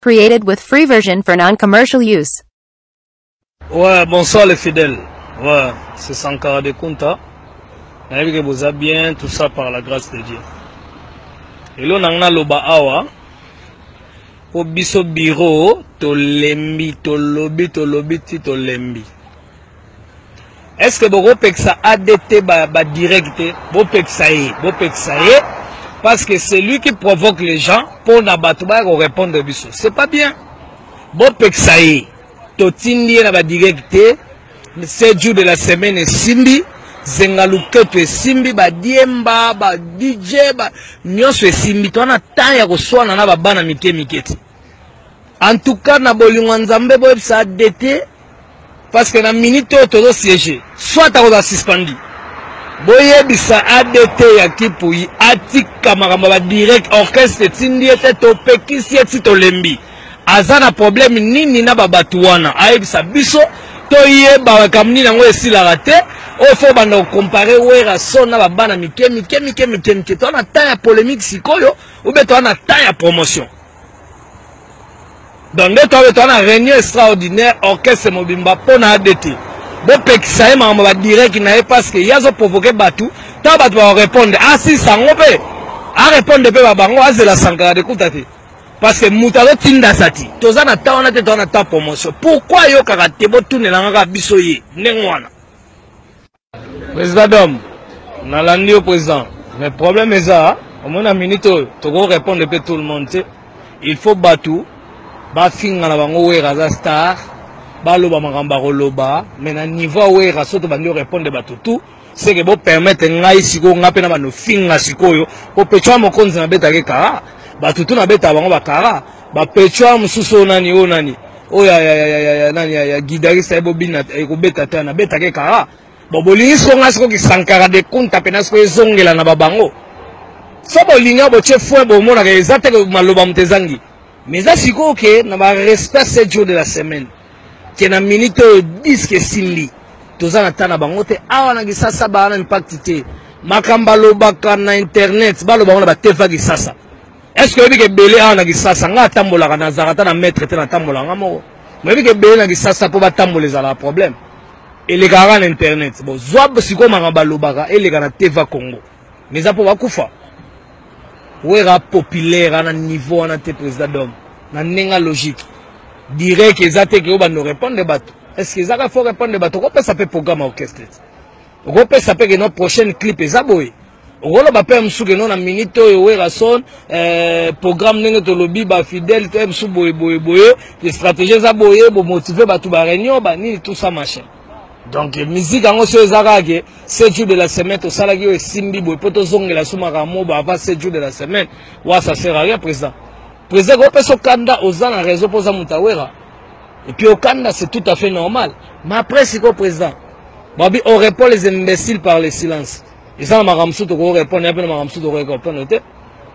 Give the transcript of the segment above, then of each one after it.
Created with free version for non-commercial use. Ouais, bonsoir les fidèles. Ouais, c'est Sankara de Kunta. Que vous avez bien, tout ça par la grâce de Dieu. Et là, on a loba awa. Au biso bureau, to lembi, to lobi, to lembi. Est-ce que vous pouvez ça ADT ba direct, vous pouvez ça parce que c'est lui qui provoque les gens pour n'abattre répondre biso. C'est pas bien. Vous pouvez ça to tindi na ba direct, 7 jours de la semaine et simbi, zengaluketo et simbi ba diemba ba DJ ba nyonso et simbi to na temps ya koswana na ba bana miketi. En tout cas na bolingo nzambe bo ça ADT. Parce que dans la minute où tu dois siéger, soit tu as suspendu. Boye bisa ADT ya kipuyi, ati kamaramba direct orchestre tindi ete to pekisi eti to lembi. Azana problème nini na babatuana. Aye bisa biso to yeba kamni nango esila rate. O fo banda comparer wera son na babana mike. To na temps ya polémique sikoyo ou be to na temps ya promotion. Donc, nous avons une réunion extraordinaire, orchestre Mobimba pour nous ADT. Bon, ça y est, direct parce que y a provoqué Batou. Tu vas répondre. Ah, si, ça on peut. À répondre, c'est la Sankara de Koutati. Parce que Moutalo Tinda Sati. Tu as ta promotion. Pourquoi yo karaté tourner la bisoye? Nengwana. Président Dom, on a l'année au président. Mais le problème est ça. Au moins, une minute, tu vas répondre à tout le monde. Il faut Batou. Ba finga na bango wera za star ba loba makamba koloba mais na niveau wera soto bandi répondre batutu c'est que bo permettre ngai siko ngape na bano finga sikoyo po pechwa mokonzi na beta ke kara batutu na beta bango bakara ba pechwa mususu nani o nani o ya nani ya guitariste ebo bina ko beta ta na beta ke kara bo bolingi so ngasiko ki Sankara de Kunta pena so ezongela na babango so bolinga bo chefwe bo mona ke ezate ko maloba mtezangi. Mais ça, c'est que nous avons respect 7 jours de la semaine. Qui est dans minute 10 que Simbi. Tout ça, nous avons dit, ah, on a dit ça, ça a un impact. Makambalo baka na internet, balo ba on a tefa ki sasa. Est-ce que vous avez belé on a dit ça, ça nga tambola na zarata na maître te na tambola ngamo. Mais vous avez belé na ki sasa pour ba tamboler ça la problème. Et les gars en internet, bon, zwab siko makambalo baka et les gars na tefa Congo. Mais ça pour bakufa. Ouera populaire à un niveau en tant président d'homme, na nenga logique. Direct que ça te que va nous répondre des bateaux. Est-ce que ça faut répondre des bateaux? On peut s'appeler programme orchestre. On peut s'appeler que notre prochain clip est aboyé. On va pas m'sou que non na minute ouera son programme nenga to lobby ba fidèle to m'sou boye les stratégies aboyé pour motiver ba tout ba réunion ba ni tout ça machin. Donc musique en se zarage 7 jours de la semaine to salagi et simbi boy poto zongela sumaka moba avant 7 jours de la semaine wa ça sert à rien président ko peso kanda ozana raison pour ça mutawera et puis au kanda c'est tout à fait normal mais après c'est quoi président babi on répond les imbéciles par le silence et ça maramsu to ko répondre après maramsu to répondre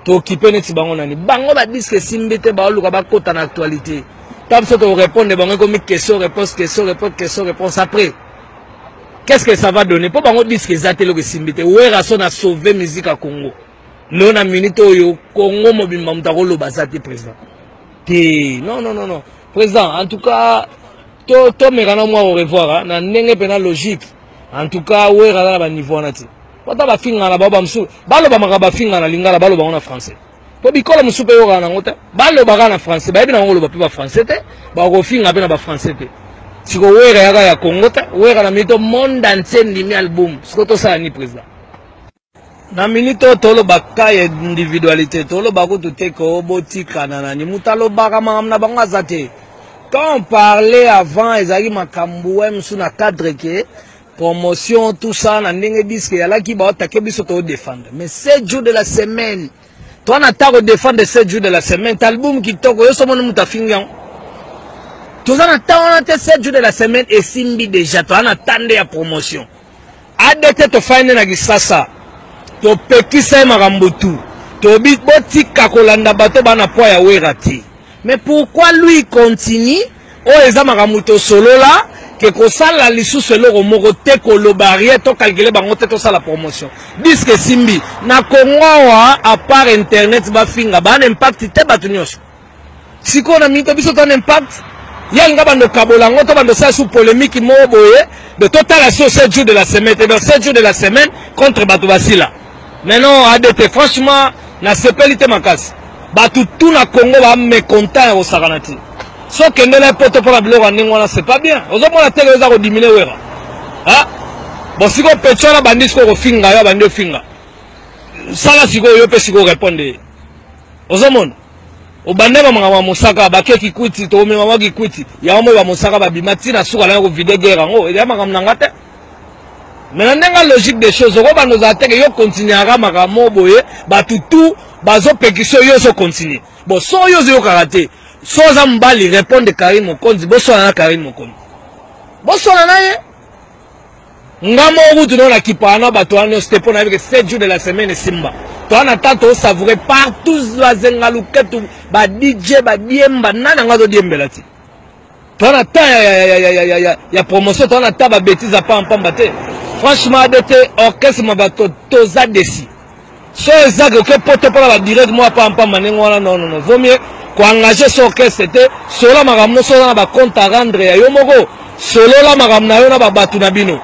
to occuper net bango nani bango ba disque simbi te ba luka ba kota na actualité tam so to répondre bango comme question réponse après. Qu'est-ce que ça va donner? Pour qu'on dise que ça que Simbite, Ouera son a sauvé la musique à Congo. Nous on a minute au Congo mobile le bazate président. Non. Président, en tout cas, to me moi au revoir, na nenge pena logique. En tout cas, Ouera là niveau nati. Pota ba finga na baba msu, balo ba makaba finga na lingala balo ba on français. Po bikola msu pe yo na ngota, balo ba na français, ba bina ngolo ba pe ba français te, ba ko finga pe na ba français te. Si vous avez un Congo, vous avez un monde entier qui album. Ce que ça ni président. Dans minute tolo baka individualité, tolo bako tout est botika nana ni mutalo baka mamna banga zate. Quand on parlait avant, ils avaient makambouem sous na cadre que promotion tout ça na ndenge disque yala ki ba attaquer biso to défendre. Mais 7 jours de la semaine, toi na ta défendre 7 jours de la semaine, album qui toko yo somo mutafinga. Tout ça, on a 7 jours de la semaine et Simbi déjà. Tu attendais la promotion. ADT te fait une ça. Tu peux ça marambutu. Tu bit boti kakolanda bato bana poa ya werati. Mais pourquoi lui continue? Oh les amarambuto solo là que ça la lisusu le moko te ko lo barrière to calculer bango te to ça la promotion. Disque Simbi na Congo à part internet ba finga ba impact te batu nyos. Si on a mis un impact, il y a un gars de Kabolango, de ça sous polémique, de total à 7 jours de la semaine, et dans 7 jours de la semaine contre Batoubasila. Maintenant, ADT, franchement, na sepelité ma casse. Tout na Congo va mécontent au Saranati. Sauf que nous, les potes pour la bleu, c'est pas bien. Aux hommes, la télé, ils ont diminué. Ah? Bon, si on peut faire la bandit, on finga, ya bandit finga. Ça là, si on peut répondre. Aux hommes, au bandit, on va moussaka, baké qui quitte, to me maman qui quitte. Ya on va moussaka, babimati, na soura là, on vide guerre en haut. Et là, on va mais la logique des choses, on va nous attaquer, on continue à ramener boye, tout, bazo pékiso, yo continue. Bon, so yo karaté. Soza mbali répondre Karim Mokonzi, boso na Karim Mokonzi. Boso na ye. Ngamo rutu na kipana bato ane stepo na avec 7 jours de la semaine simba. To na tato savourer partout la zengaluketu ba DJ ba diemba nana ngazo diembela ti. To na ta ya promotion to na ta ba bêtise pa pamba te. Franchement ADT orchestre mabato toza desi. So ezaka que poto pour la direct moi pa pamba ngwana non vaut mieux pour engager son orchestre, c'était solo magamno solo na compte à rendre ya yomoko solo la magamna yo na babatu na bino.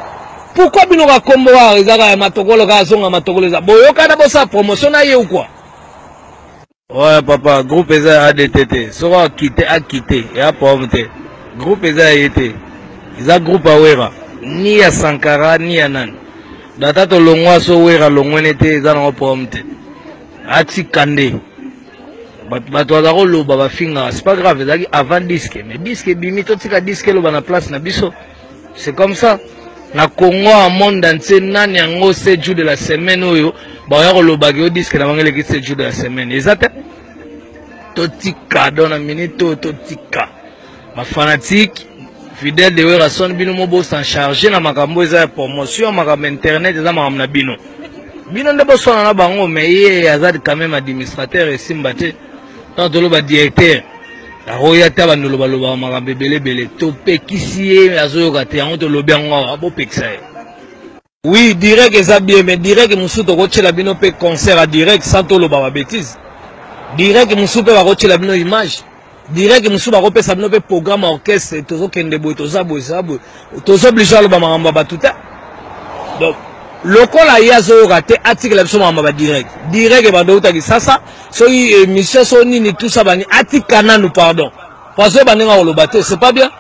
Pourquoi bino ka kombo wa ezaka ya matokolo ka zonga matokolo za boyo kana bosa promotion na ye ou quoi? Ouais papa, groupe eza ADTT, sera quitté et à pauvreté. Groupe eza été. Eza groupe awera, ni ya Sankara ni ya nan. Data to longwa so wera longwenete eza na pauvreté. Ati kande. C'est pas grave, avant disque, mais disque, bimito tika disque lo bana place na biso. C'est comme ça. Na Congo en monde entier nani yango 7 jours de la semaine oyo, ba ya lo bagio disque na bangele ki 7 jours de la semaine. Exact. Totika dona minito totika. Ma fanatique fidèle de wera son bino mobo s'en charger na makambo eza promotion makambo internet eza makambo na bino. Bino ndebo sona na bango mais ye azad quand même administrateur et simbate. Tant que le directeur, la royauté va nous le baloba, ma bébé belé, topé qui s'y est, azo gâté, on te le bien, on beau pexa. Oui, direct et ça bien, mais direct, monsieur, tu retiens la bino pe concert à direct, sans te le baba bêtise. Direct, monsieur, tu vas retirer la bino image. Direct, monsieur, tu vas retirer sa bino pe programme orchestre, tu vas kende boy, tu vas obligé à le baba tout à. Donc, le col a yazo raté article absolument direct. Direct et bado tagi sasa. So monsieur Sony ni tout ça bani article kana nous pardon. Parce que bani nga olobate, c'est pas bien.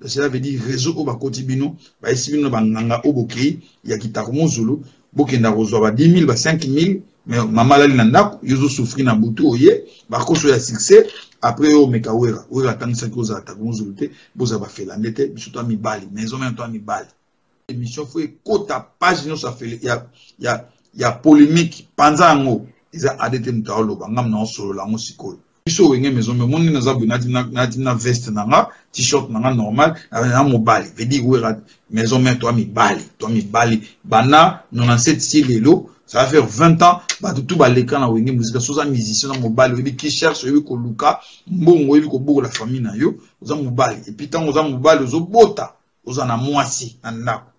Cela veut dire réseau au bakoti bino, ba esi bino banganga obokei ya kitakumo zulu, bokenda kozwa ba 10 000 ba 5 000, mais mama lali na ndako yozo souffrir na butu oye, ba koso ya succès après o mekawera, wera tangisa koza takumo zulu te, boza ba felande te, biso to mibali, maison même to mibali. Émission faut kota page no ça fait ya polémique panzango, iza ADT mtaolo bangam na solo la musiko. Biso wenge maison mais moni na zabu na veste nanga t-shirt nanga normal na mobali veut dire wera maison mais toi mi bali bana 97 silelo ça va faire 20 ans ba tout ba l'écran na wenge musique soza musicien na mobali webi qui cherche webi ko luka mbongo webi ko boko la famille na yo oza mobali et puis tant oza mobali ozo bota oza na mwasi na ndako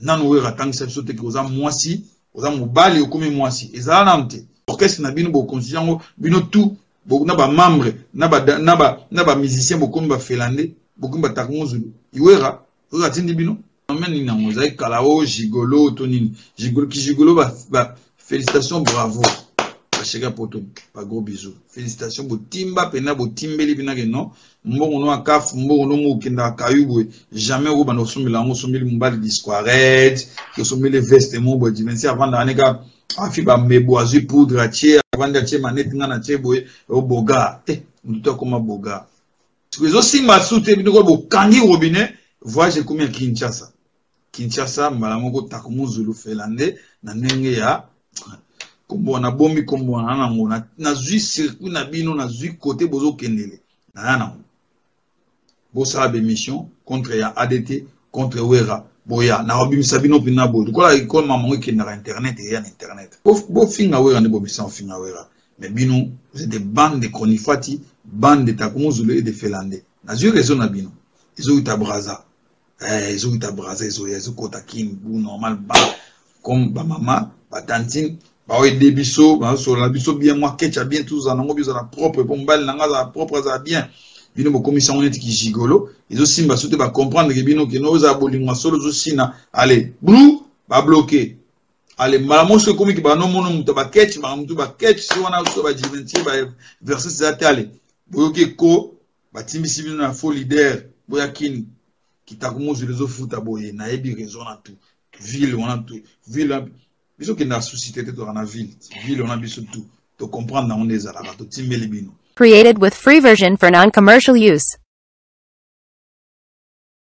nanu wera tangisa biso te oza mwasi oza mobali okomi mwasi ezala na mte orchestre na bino bo conscience bino tout beaucoup na ba membre na ba musicien beaucoup ba felande beaucoup ba takumo zulu iwera oza tindi bino meni na mozaïque kalao gigolo tonini gigolo ba félicitations bravo ba chega poto ba gros bisous félicitations bo timba pena bo timbeli bina ke non mbongo no akaf mbongo no mo kenda kayubwe jamais ko bana sombela ngo sombeli mbali disquaret ko sombeli veste mo bo dimensi avant d'aneka afi ba mebo azu poudre atie avant d'atie manette ngana tie boye o boga muto koma boga tuzo simba sute bino bo kangi robinet voyage combien Kinshasa mbala moko takumo zulu felande na ndenge ya kombo na bombi kombo na ngona na zui circuit na bino na zui côté bozo kendele na na bosa be mission contre ya ADT contre wera boya na obimisa bino pina bo kola ikol mamango kenda internet ya internet bo finga wera ne bo bisa finga wera mais bino vous êtes des bandes de Konifati, bandes de Takumu Zulu et de Felande. Nazu raison na bino. Ils ont eu ta braza. Ils ont eu ta braza, ils ont eu kota king bou normal ba comme ba maman, ba tantine, ba ouais des biso, ba sur la biso bien moi ketcha bien tous en ango la propre bombal nanga la propre ça bien. Bino bo commission honnête qui gigolo, ils ont simba soute ba comprendre que bino que nous a bolingwa solo zo sina. Allez, blou ba bloqué. Allez, malamoso komi ki ba no mono muto ba ketch, ba muto ba ketch si wana so ba jiventi ba verset ça allez. Boyoke ko ba timisi bino na faux leader, boya kini Kitakumu Zulu zo futa boye na ebi raison na tout. Ville on a tout. Ville biso ki na société to na ville. Ville on a biso tout. To comprendre na on ezala ba to timbeli bino. Created with free version for non-commercial use.